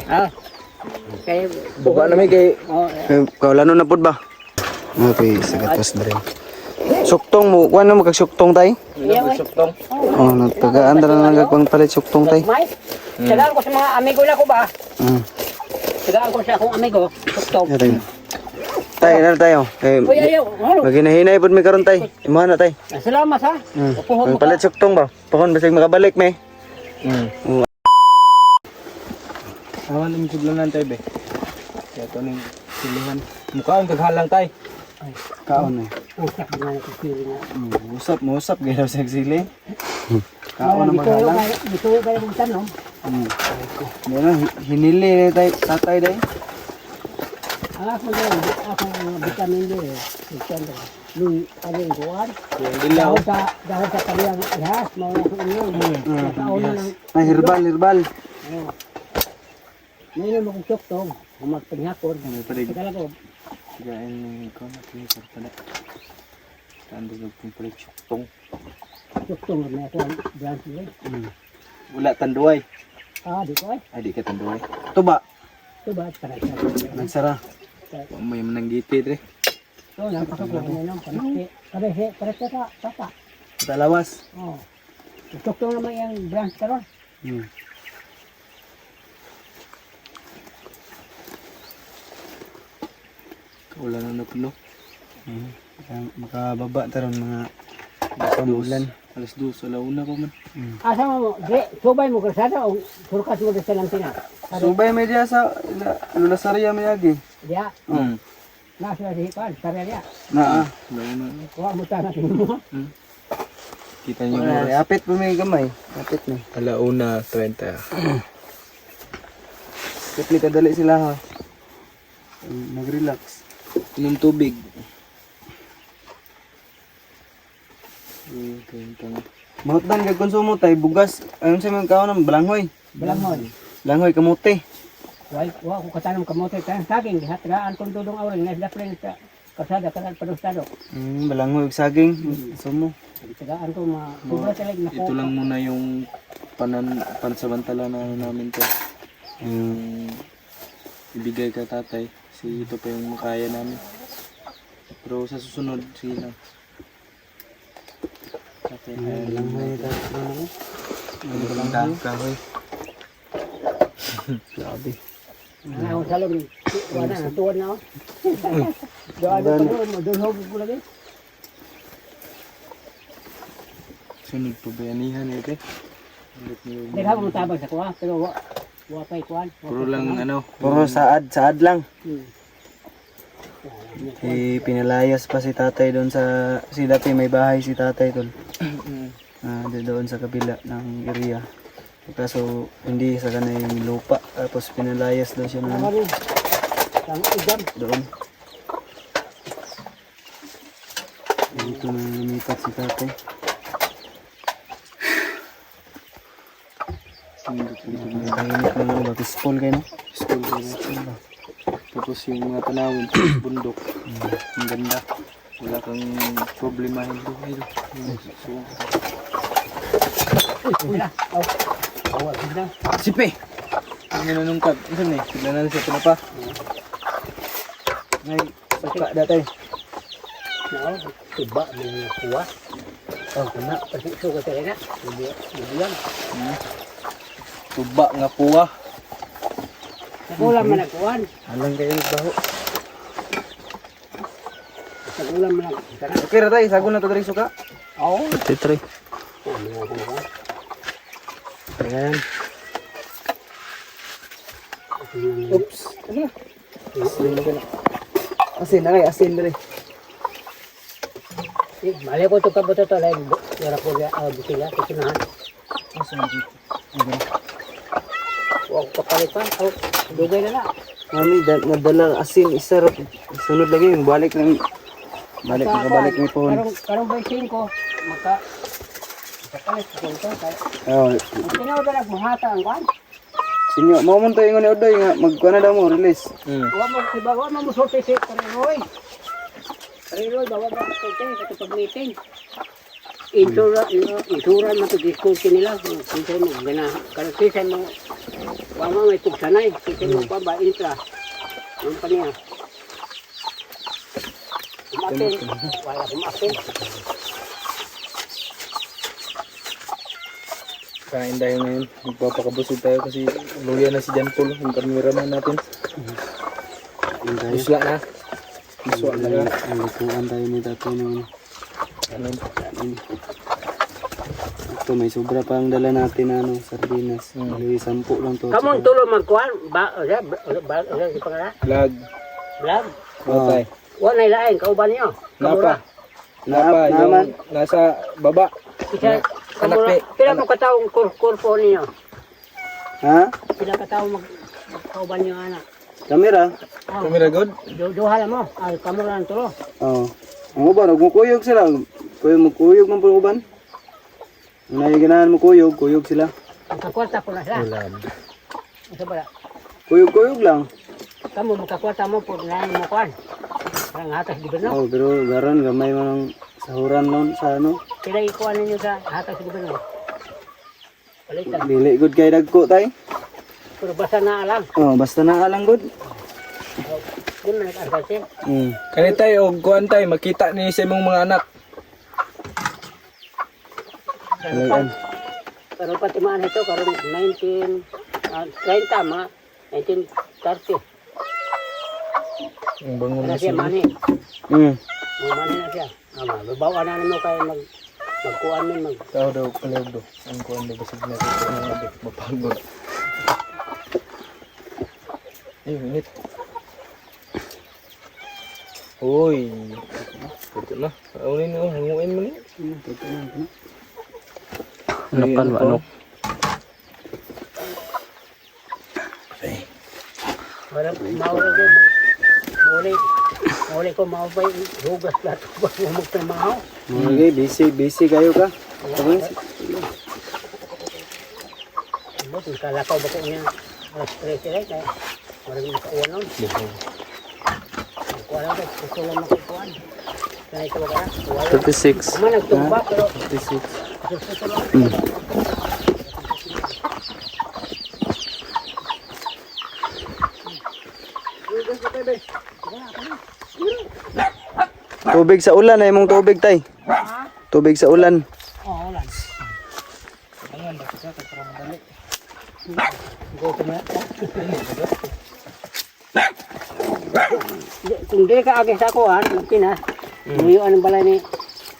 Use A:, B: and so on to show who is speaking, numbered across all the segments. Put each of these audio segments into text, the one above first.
A: Ah. Kay
B: Buka na may kay kaulano na pud ba? Okay, sa gatas na rin. Suktong mo, kuha na mo kag suktong tay?
A: suktong.
B: Oh, nagtagaan na lang pang palit suktong tay.
A: May. Sagaan ko sa mga amigo na ko ba?
B: Mm.
A: Sagaan ko sa akong amigo. Suktong.
B: Ya tay. Tay na tayo. Kay
A: Uy, ayaw. Ano?
B: maginahinay pud mi karon tay. Imahan na tay.
A: Salamat ha. Upuhon
B: Ang
A: mo ka.
B: palit suktong ba? Pakon basig makabalik may.
C: Awan yung sudlanan tayo be. Kaya ito ning silihan. Mukhaan kaghalang tayo.
B: Kaon eh.
A: Usak na ko sili na.
C: Musap gaya sa sili. Kaon na
A: Dito
C: maghalang.
A: dito kayo mong tanong.
B: Ano hinili tay tatay day.
A: Ako vitamin D. Ito Lui aling kuwan.
C: Yung dilaw.
A: Dahil sa kaniyang ihas, mga inyo. Nakauna lang.
B: Ay herbal.
A: Ngayon mo kong suktong. Magpanghapon.
B: Palig.
A: Sagala ko.
C: Gain ko na kini pala. Tanda ng palit suktong.
A: Suktong na ako ang branch nila.
C: Wala tanduay.
A: Di ko ay.
C: Ay di ka tanduay. Tuba.
A: Ito ba? Para sa
C: Nagsara. May mananggiti dre.
A: ito, napasok ko na lang. Para sa tata.
C: Talawas.
A: Suktong naman yung branch karon.
C: Wala na napuno.
B: Makababa taron mga
C: Ulan. Alas 2 alauna pa man.
A: Asa mo, subay mo kasada o surkat mo sa lantina?
B: subay may diya sa lulasarya may agi.
A: Dia,
C: Mm.
A: nasa di kan, sarya dia.
B: Na.
C: Alauna.
A: Kuha mo tanah mo.
C: Kita niyo yung oras.
B: Apit po may gamay. Apit na.
C: Alauna 30.
B: Kapli kadali sila ha. Nag-relax.
C: Inom tubig.
B: Mahutdan kag konsumo tay bugas. Ayun sa mga kaon ng balanghoy.
A: Balanghoy.
B: Balanghoy kamote.
A: Wa ko katanong kamote tan saging gihatraan kon dudong awal na sila friend sa kasada kanal padustado.
B: Balanghoy ug saging. Konsumo.
A: Tagaan ko sobra talaga na
C: Ito lang muna yung pansamantala na namin to. Yung ibigay ka tatay. Kasi ito pa yung makaya namin. Pero sa susunod, sige lang. Tatay,
B: Balanghoy tapos
C: balanghoy. Kahoy.
B: Grabe.
A: Ako salong wala na tuwan na. Doa do mo do ko lagi.
C: Sunod pa bayanihan ito.
A: Daghan mo tabag sa kuha pero wa pay kuan.
C: Puro lang ano.
B: Puro saad lang. Pinalayas pa si tatay doon sa si dati may bahay si tatay doon. Doon sa kabila ng area. Kaso hindi sa kanay yung lupa tapos pinalayas daw siya ng
A: Ang idam
B: doon. Dito na lumipat si tatay. Kainit na lang ba? Peaceful kayo no?
C: School ko. Tapos yung mga tanawin, bundok. Ang ganda. Wala kang problema yung buhay. So, sipe! Ang nanungkad. Isa na eh. Sila na siya pinapa.
B: Ay, suka dati.
A: tiba mo kuha. Kana pati suka talaga. Diyan.
C: Tuba nga puwa.
A: Ulam man kuan.
B: Alang kayo nagbaho.
A: Ulam man kana.
B: Okay ra tay, sagon na to diri suka.
A: Oo.
B: Titry. Ayan. Oops. Ano? Asin na kay asin diri.
A: Mali ko to kabuto to lain. Wala ko ya butila kinahan.
B: Asin dito.
A: Wa ko palitan. Dugay na na.
B: Mami, nadala asin isa ra. Sunod lagi yung balik ng balik ni phone.
A: Karong by 5 maka kapalit ko to kay.
B: Oh,
A: Sino ba nagmahata ang kwan?
B: sinyo mo man to ingon ni Odoy nga magkuha na daw mo release.
A: Wa mo sibawa mo sorte si Roy. Roy bawa ba ko kay sa pag-meeting. insuran mo ito, discourse nila. Kisay mo, gana. Kalau kisay mo, wama may pugsanay. Kisay mo pa ba, intra. Yung pa niya. Kumakin. Wala kumakin.
C: Kain tayo ngayon. Magpapakabusog tayo kasi luya na si John Paul, yung cameraman natin.
B: Yun tayo.
C: Isla na. Isla na.
B: Ang lutuan tayo ni tatay ng
C: Ano?
B: ito, may sobra pa ang dala natin na sardinas. Bali, 10 lang to.
A: Kamu tulo magkuhan. Ba, si pangala?
C: Vlog.
A: Vlog.
C: Okay.
A: Wala ilain, kauban niyo.
C: Napa.
A: Kamura.
C: Napa,
B: naman.
C: yung nasa baba.
A: Isa,
C: Anak
A: kamura.
C: ni-
A: Pila mo kataong kurpo niyo?
B: Ha?
A: Pila kataong kauban niyo anak?
B: Kamera?
A: Oh,
C: Camera good?
A: duhala mo. Ay, kamura ng tulo.
B: Oo. Ang uban, huwag mo kuyog sila. Magkuyog man po uban. Ang naiganaan mo kuyog sila.
A: Magkakwarta po na siya.
C: Ulam.
A: Isa ba?
B: Kuyog lang.
A: Kamu magkakwarta mo po na mo kuhan. Parang hatas di ba no?
B: Oh, pero garon, gamay man ang sahuran nun sa ano.
A: Pila ikuhan ninyo sa hatas di ba no? Palitan.
B: Dili good kay dagko tay.
A: Pero basta na alam.
B: Oh, basta naalang good.
A: Di man nag-argal siya.
C: Kani tayo, og kuhan tayo, makita ni sa imong mga anak.
A: Pero pati maan ito, karon 30 mga 1930.
C: Ang bangon
A: Na
C: na
A: siya
C: siya.
A: mani. Mani na siya. Babawa na mo kayo magkuhan mo
C: Tao daw, palaog daw. Ang kuhan daw, basig na ito. Ang mga mapagod. Ay, minit. Uy. Ito na. Paunin mo, hanguin mo niya.
B: Anokan ba ano?
A: Wala mauli ko. Mauli ko maupay hugas lahat ko magtrabaho.
B: Okay, busy kayo ka.
A: Buti kalakaw ba ko niya. Stress rin kaya walang makauwan nun. Kuha lang ko, gusto lang makukuhan. Kaya ito ka na.
B: 36.
A: Ama nagtumba pero
B: 36.
A: gusto lang.
B: Tubig sa ulan ay mong tubig tay. Tubig sa ulan.
A: Oo, wala. Ayan, bakit ka para madali. Go to me. Kung di ka agis ako ha, mungkin ha. Muyuan ang balay ni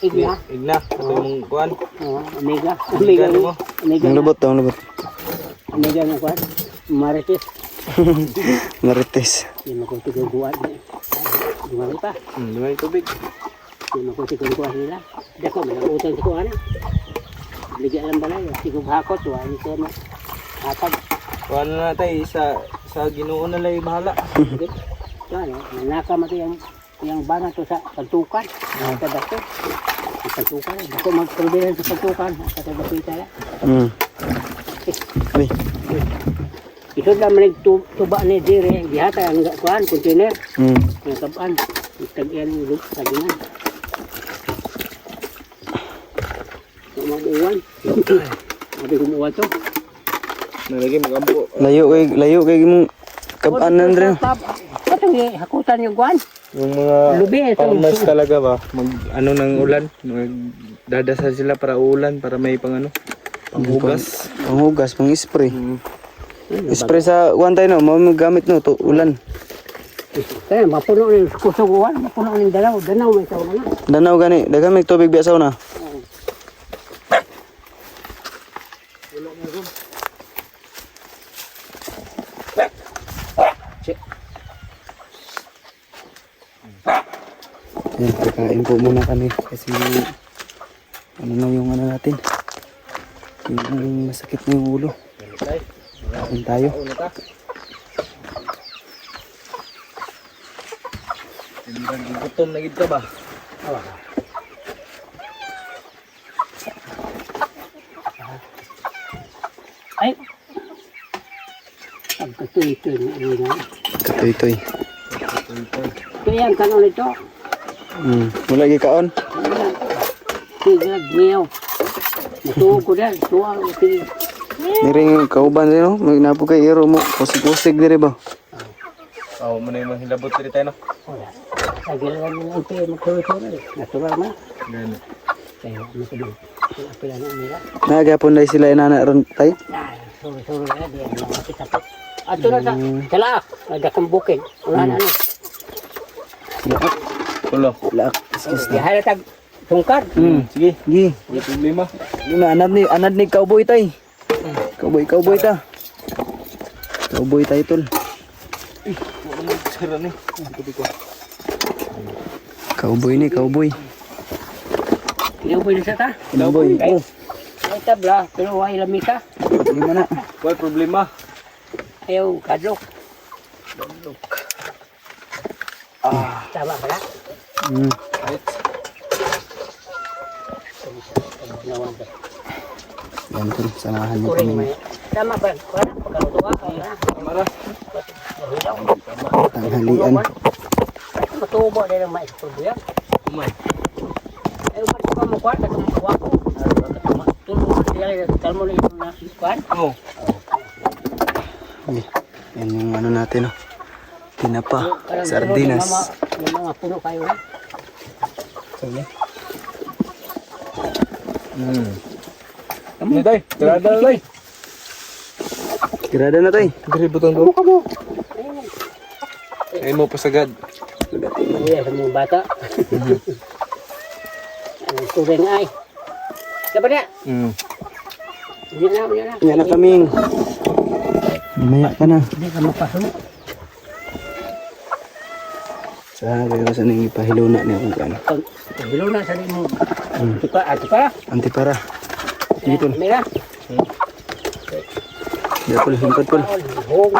A: Igna.
C: Igna, ito yung kuhan.
A: Oo, Amiga.
C: Amiga mo.
A: Amiga
B: Ang lubot to, ang lubot.
A: Amiga ng kwan. Marites.
B: Marites.
A: Hindi mo kung tiguguan. Dumali pa.
C: Lumay tubig.
A: Hindi mo kung tiguguan nila. Dako, may nag-utang sa kuhan. Bigyan lang balay. Sigug hakot. Hindi ko mo. Hatag.
C: Kuhan na tayo, sa Ginoo na lang yung bahala.
A: Okay. Ano, nanaka mo yung bana to sa pagtukan. Sa dati. Sa pagtukan. Dako mag-probihan sa pagtukan. Sa dati tala.
B: Uy.
A: Isod lang manig tuba ni dire. Gihata ang kuhan, container. Yung kapan. Tag-iyan yung tagingan. Mag-uwan. Sabi kumuwan to.
C: Nalagay magampo.
B: Layo kay mong kabanan rin.
A: Patong hakutan yung kuhan.
C: Yung mga
A: Lubi ito.
C: farmers talaga ba, ano ng ulan, magdadasal sila para ulan, para may panghugas.
B: Panghugas, pang-spray. Spray sa one tayo no, magamit no, to ulan.
A: Kaya mapuno ng kusuguan, mapuno ng dalaw may tao na.
B: Danaw gani, daghang may tubig biasa na. Ayan, kakain po muna kami kasi ano na yung ano natin. Yung masakit na yung ulo. Kain tayo.
C: Gutom na gid ka ba?
A: Ay! Ang katuloy-tuloy na ina.
B: Katoy-toy.
A: Ito yan, kanon ito.
B: Mula lagi kaon.
A: Siglag, miyaw. Matuog ko dyan. Tuwang, sige.
B: Niring kauban din no, may napo kay iro mo, kusig-kusig dire ba?
C: Oh, mo na yung hilabot dito tayo no.
A: Wala. Sagilan mo ang piyo, magtuloy-tuloy. Natural man.
C: Ganun.
A: Kaya, matulog. Kung apila na nila.
B: Nagapon dai sila inana ron tay.
A: Suruh-suruh na, dia mga tapos. Ato na sa laak. Dakang bukid. Wala na ano.
B: Laak,
C: Tulo.
B: laak. Excuse
A: Di hay tag tungkad.
C: Sige.
B: Gi,
C: Wala problema.
B: lima anad ni cowboy tay. Cowboy ta. Cowboy tay tol.
C: Sira ni.
B: Cowboy ni, cowboy.
A: Ilaw na sa ta.
B: Cowboy. Oh,
A: Ay tabla, pero wala lamisa.
B: lima na.
C: Wala problema.
A: Ayaw kadlok. Tama ba na?
C: Right.
B: Yan tol, samahan niyo
A: Kuring
B: kami.
A: may. Tama ba? Wala pagkalutuwa kaya na.
C: Kamara.
A: Hilaw.
B: Tanghalian.
A: Matubo din ang mais pulbuya.
C: Umay.
A: Ay upat ko mo kwarta kung kuha ko. Tulong sila kalmo na yung kwan.
C: Oh.
B: Yan yung ano natin oh. Tinapa, sardinas.
A: Yung mga puno kayo na.
C: Sige. Ano tay? Tirada na tay.
B: Tirada na tay.
C: Dari butang ko. Ay mo pasagad.
A: Iya, sa mga bata. Ang turing ay. Dapat na. Hindi na.
B: Yan na kaming. Mamaya ka na.
A: Hindi ka mapasok.
B: Sa kayo sa nang ipahilo na niya kung ano.
A: Bilo na sa mo. Tipa.
B: Antipara. Dito.
A: Mira.
B: Dito pul, hingkot pul.
A: Hong.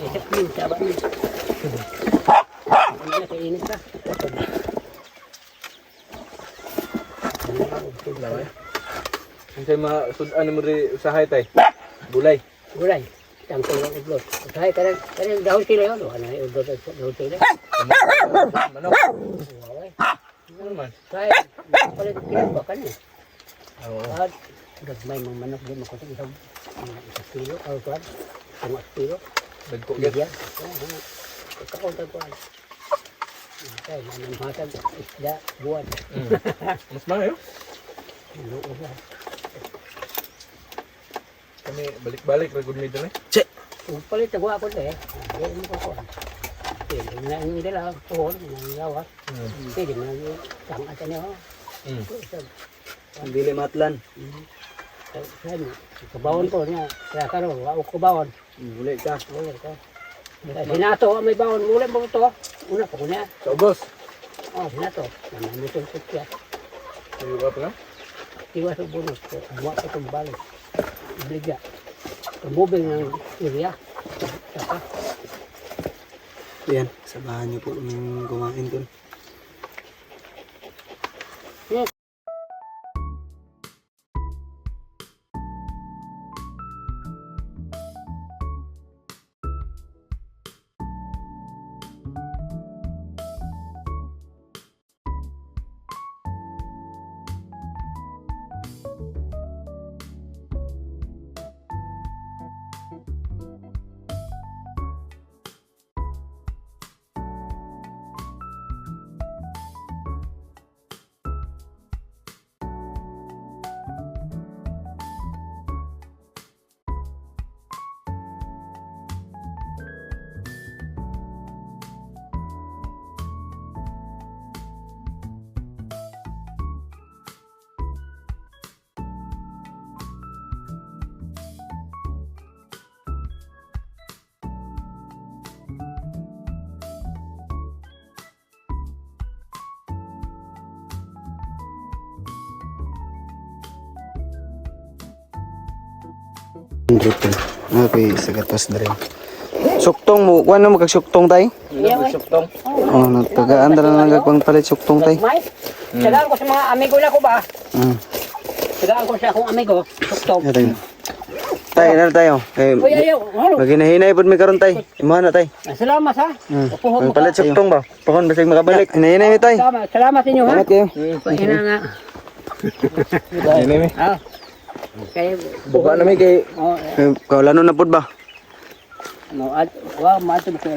A: Isip sabat ni. Ano ka init ka?
C: Kasi masudan mo rin usahay tay. Bulay.
A: Gulay. Tampil ng ublot. Kaya kanang dahon sila yun. Ano yung ublot dahon sila?
C: Manok. Ano man?
A: Kaya palit kinaba ka niya.
C: Oo.
A: At gagmay mga manok din makutin isang kilo. O kuwan. Isang kilo.
C: Dagko gyud.
A: Bigyan. Pagkakunta ko. Kaya naman matag isda buwan.
C: Mas maayo.
A: Luo na.
C: Kami balik-balik ragud mi diri.
A: Kung palit ako ako eh. Hindi mo ko kuwan. Pwede na yung dala. Tuhon. Yung lawas. Pwede na yung sangatan niyo.
B: Ang dili matlan.
A: Saan? Kabawon ko niya. Kaya karoon, wao ko bawon.
B: Uli ka.
A: Ulit ko. Sinato, may bawon. Ulit mo ito. Una pa ko niya.
C: Sa ubos.
A: Sinato. Naman ito ko siya.
C: Ano ka pa nga?
A: Iwas ang bunot ko. Buwa ko itong balik. Ibligya. Tumubing ng area. Saka.
B: Yan, samahan niyo po ng kumain tol. Okay, sagatos na rin. Suktong mo, kuha na mo kag suktong tay?
C: Ano suktong?
B: Oh, nagtagaan na lang nagpang palit suktong tay.
A: May? Sagaan ko sa mga amigo na ko ba?
B: Mm.
A: Sagaan ko sa akong amigo. Tuktog.
B: Ito yun. Tay, ano tayo?
A: Uy, ayaw. Ano?
B: Maginahinay po may karon tay. Imuha na tay.
A: Salamat ha. Upuhon
B: Ang
A: mo ka.
B: palit suktong ba? Pakon basig makabalik. Hinahinay tay.
A: Salamat inyo ha.
B: Salamat kayo.
A: Ina nga.
C: Ini mi.
A: Ah. Kay
C: Buka na mi kay
A: oh,
B: Kaulano na pud ba?
A: no at wa matud ko